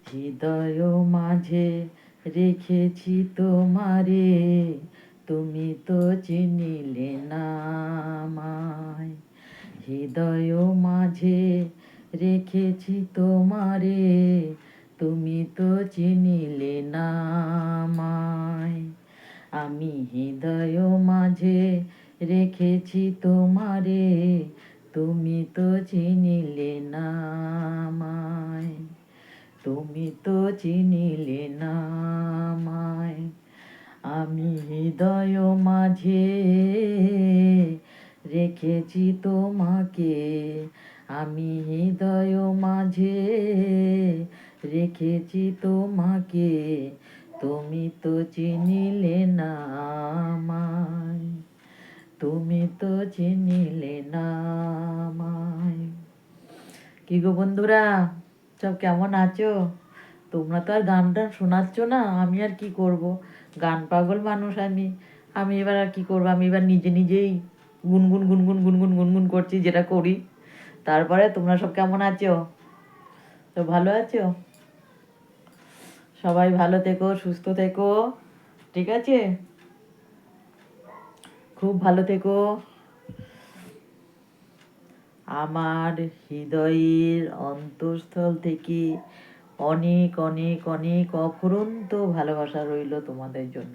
হৃদয় মাঝে রেখেছি তোমারে, তুমি তো চিনিলে না আমায়। হৃদয় মাঝে রেখেছি তোমারে, তুমি তো চিনিলে না আমায়। আমি হৃদয় মাঝে রেখেছি তোমারে, তুমি তো চিনিলে না আমায়। তুমি তো চিনিলে না আমায়। আমি হৃদয় মাঝে রেখেছি তোমাকে, আমি হৃদয় মাঝে রেখেছি তোমাকে, তুমি তো চিনিলে না আমায়। তুমি তো চিনিলে না আমায়। কি গো বন্ধুরা, সব কেমন আছো? তোমরা তো আর গান টান শোনাচ্ছ না, আমি আর কি করব। গান পাগল মানুষ আমি। আমি এবার আর কি করবো, আমি এবার নিজে নিজেই গুনগুন গুনগুন গুনগুন গুনগুন করছি, যেটা করি। তারপরে তোমরা সব কেমন আছো? তো ভালো আছো? সবাই ভালো থেকো, সুস্থ থেকো, ঠিক আছে? খুব ভালো থেকো। আমার হৃদয়ের অন্তঃস্থল থেকে অনেক অনেক অনেক অফুরন্ত ভালোবাসা রইল তোমাদের জন্য।